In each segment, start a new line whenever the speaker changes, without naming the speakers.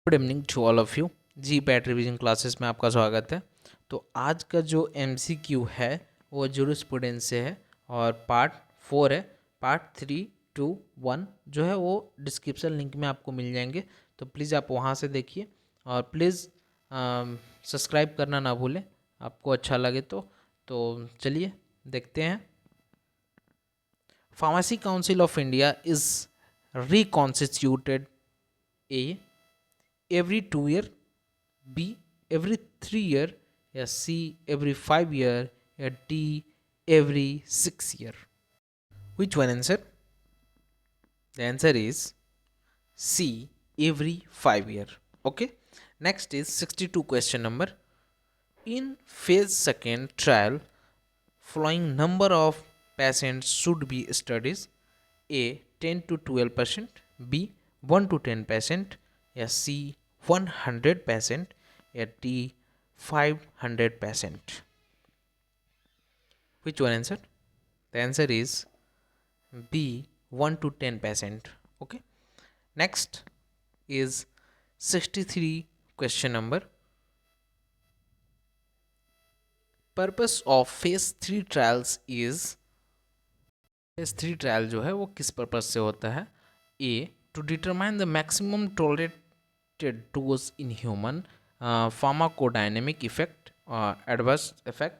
Good evening to all of you. G PAT revision classes में आपका स्वागत है। तो आज का जो एमसीक्यू है वो जूरिस्प्रूडेंस से है और पार्ट 4 है। पार्ट 3, 2, 1 जो है वो डिस्क्रिप्शन लिंक में आपको मिल जाएंगे, तो प्लीज़ आप वहाँ से देखिए और प्लीज़ सब्सक्राइब करना ना भूलें आपको अच्छा लगे तो चलिए देखते हैं। Pharmacy council of India is reconstituted A every 2 year, B every 3 year, या C every 5 year, या D every 6 year. Which one answer? The answer is C every 5 year. Okay. Next is 62 question number. In phase second trial, following number of patients should be studied: A 10 to 12%, B 1 to 10%, या C 100%, या D 500%. Which one answer? The answer is B 1 to 10%. Okay. Next is 63 question number. Purpose of phase 3 trials is, phase 3 trial जो है वो किस purpose से होता है? A to determine the maximum tolerated dose in human pharmacodynamic effect adverse effect,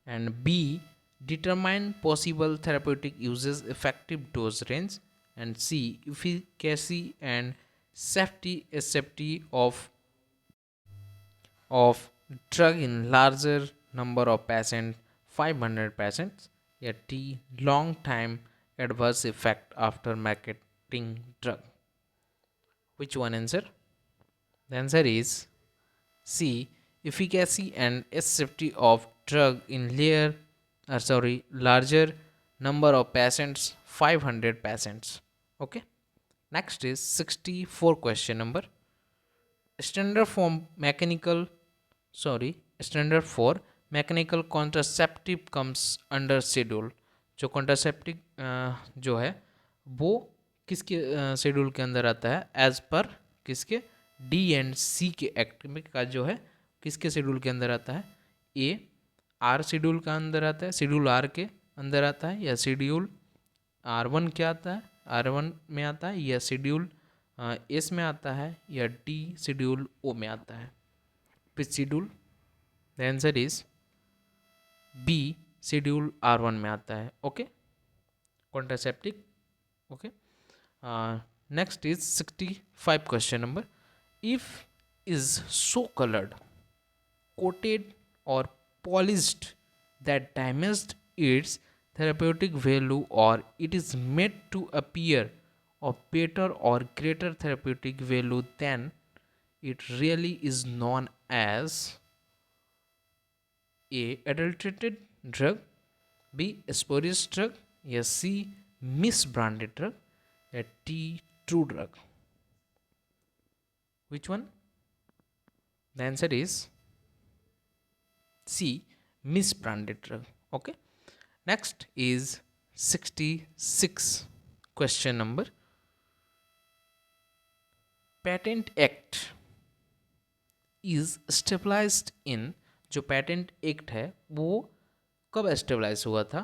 and B determine possible therapeutic uses effective dose range, and C efficacy and safety of drug in larger number of patients, 500 patients, या T long time adverse effect after marketing drug. Which one answer? The answer is C efficacy and safety of drug in larger number of patients, 500 patients. Okay. Next is 64 question number. Standard for mechanical contraceptive comes under schedule. जो contraceptive जो है वो किसके schedule के अंदर आता है? As per किसके? डी एंड सी के एक्ट में का जो है किसके शेड्यूल के अंदर आता है? ए आर शेड्यूल का अंदर आता है, शेड्यूल आर के अंदर आता है, या शेड्यूल R1 क्या आता है? R1 में आता है, या शेड्यूल एस में आता है, या डी शेड्यूल ओ में आता है? Which schedule? The answer is B schedule R1 में आता है. Okay, contraceptive. Okay. Next is 65 question number. If is so coloured, coated or polished that damaged its therapeutic value, or it is made to appear of better or greater therapeutic value than it really is, known as A adulterated drug, B spurious drug, या C misbranded drug, या D true drug. Which one? The answer is C misbranded drug. Okay. Next is 66 question number. Patent Act is established in, जो patent act है वो कब एस्टेब्लाइज हुआ था?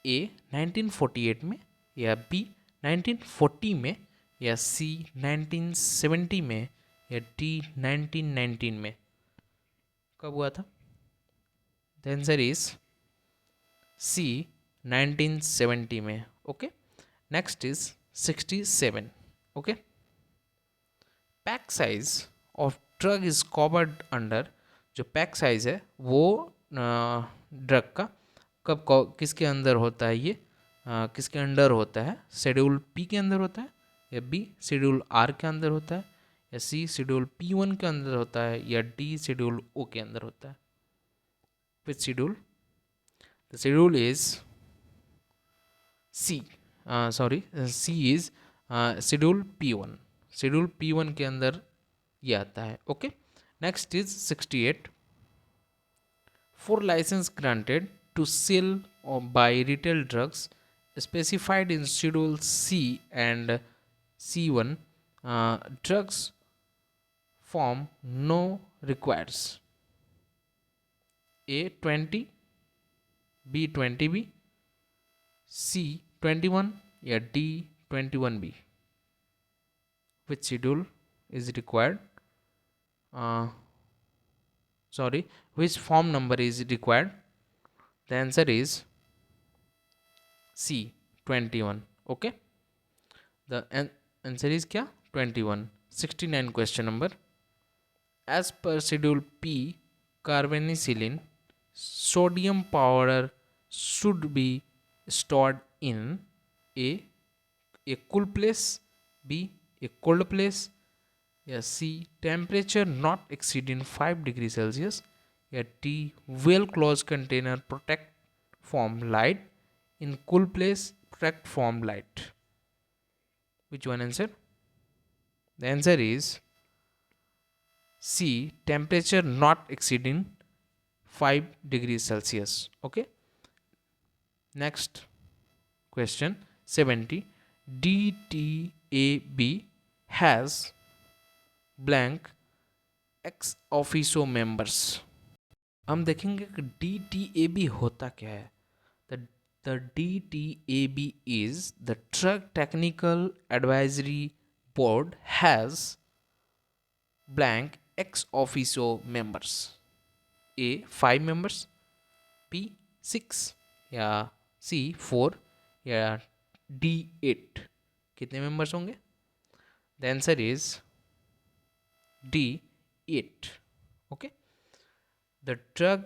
ए 1948 में, या बी 1940 में, या सी 1970 में, या डी 1919 में? कब हुआ था? द आंसर इज सी 1970 में. Okay. Next is 67. Okay. Pack size of drug is covered under, जो पैक साइज है वो ड्रग का किसके अंदर होता है? ये किसके अंडर होता है? शेड्यूल पी के अंदर होता है, या बी शेड्यूल आर के अंदर होता है, या सी शेड्यूल P1 के अंदर होता है, या डी शेड्यूल ओ के अंदर होता है? Which schedule? The schedule is C. C is schedule P1. Schedule P1 के अंदर ये आता है. Okay. Next is 68. For license granted to sell or buy retail drugs specified in Schedule C and C1, drugs form no requires? A 20, B 20B, C 21 या D 21B. Which schedule is required? Sorry, which form number is required? The answer is C 21. Okay, the answer is क्या 21. 69 question number. As per schedule P, carbonicillin sodium powder should be stored in A cool place, B a cold place, या C temperature not exceeding 5 degrees Celsius, या D well closed container protect from light, in cool place protect from light. Which one answer? The answer is C temperature not exceeding 5 degrees Celsius. Okay, next question 70. DTAB has blank ex officio members. हम देखेंगे कि DTAB होता क्या है. The DTAB is the Drug Technical Advisory Board has blank ex officio members. A 5 members, B 6 या C 4 या D 8. कितने members होंगे? The answer is D 8. Okay. The Drug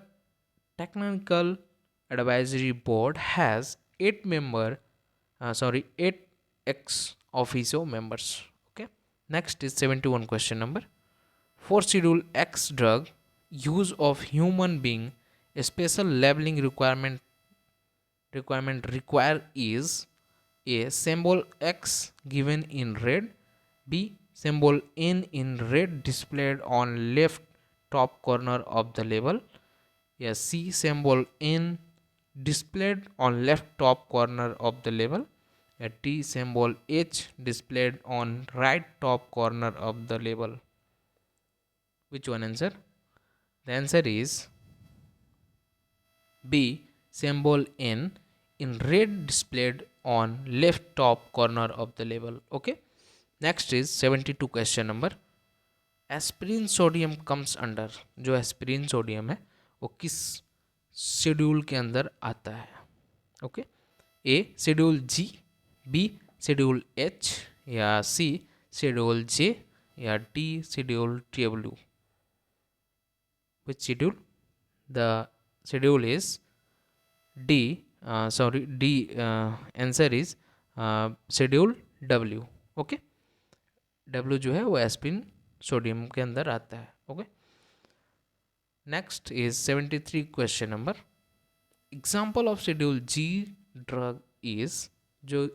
Technical Advisory Board has 8 ex officio members. Okay. Next is 71 question number. For Schedule X drug, use of human being, a special labeling requirement require is A symbol X given in red, B symbol N in red displayed on left top corner of the label, या C symbol N displayed on left top corner of the label, या D symbol H displayed on right top corner of the label. Which one answer? The answer is B symbol N in red displayed on left top corner of the label. Okay. Next is 72 question number. Aspirin sodium comes under, जो aspirin sodium है वो किस schedule के अंदर आता है? Okay, A schedule G, B schedule H, या C schedule J, या D schedule W. Which schedule? The schedule is D, D answer is schedule W. Okay, W जो है वो एस्पिरिन सोडियम के अंदर आता है. Okay, next is 73 question number. Example of schedule G drug is, जो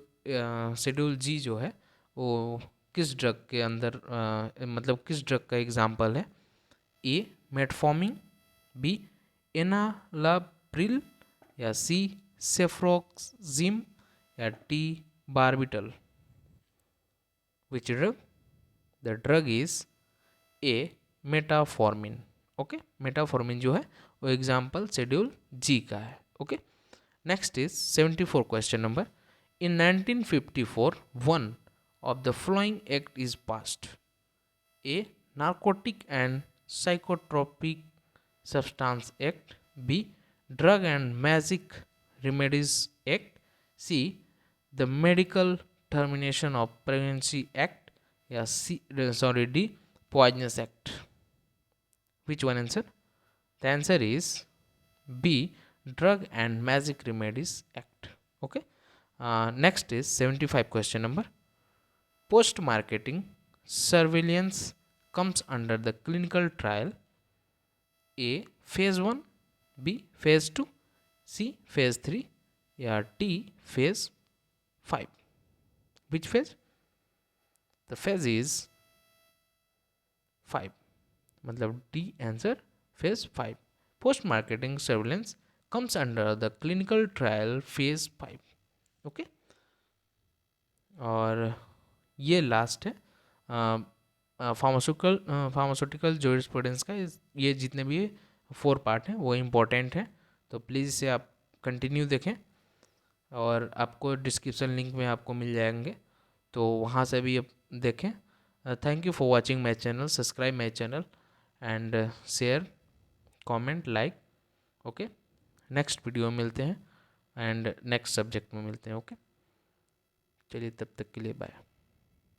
schedule जी जो है वो किस ड्रग के अंदर मतलब किस ड्रग का एग्जाम्पल है? ए मेटफॉर्मिन, बी एनालाप्रिल, या सी सेफ्रोक्सिम, या D barbital. Which drug? The drug is A metformin. Okay, metformin जो है वो एग्जाम्पल शेड्यूल जी का है. Okay, next is 74 question number. In 1954 one of the following act is passed. A narcotic and psychotropic substance act, B drug and magic remedies act, C the medical termination of pregnancy act, या C D Poisonous Act. Which one answer? The answer is B Drug and Magic Remedies Act. Okay. Next is 75 question number. Post marketing surveillance comes under the clinical trial. A phase 1, B phase 2, C phase 3, या D phase 5. Which phase? The phase is 5. मतलब D answer phase 5. Post marketing surveillance comes under the clinical trial phase 5. Okay, और ये last है pharmaceutical jurisprudence का ये जितने भी 4 part हैं वो इम्पोर्टेंट हैं, तो प्लीज़ इसे आप कंटिन्यू देखें और आपको डिस्क्रिप्शन लिंक में आपको मिल जाएंगे, तो वहाँ से भी आप देखें। Thank you for watching my channel, subscribe my channel and share, comment, like. Okay, next video में मिलते हैं एंड नेक्स्ट सब्जेक्ट में मिलते हैं। ओके, चलिए तब तक के लिए बाय।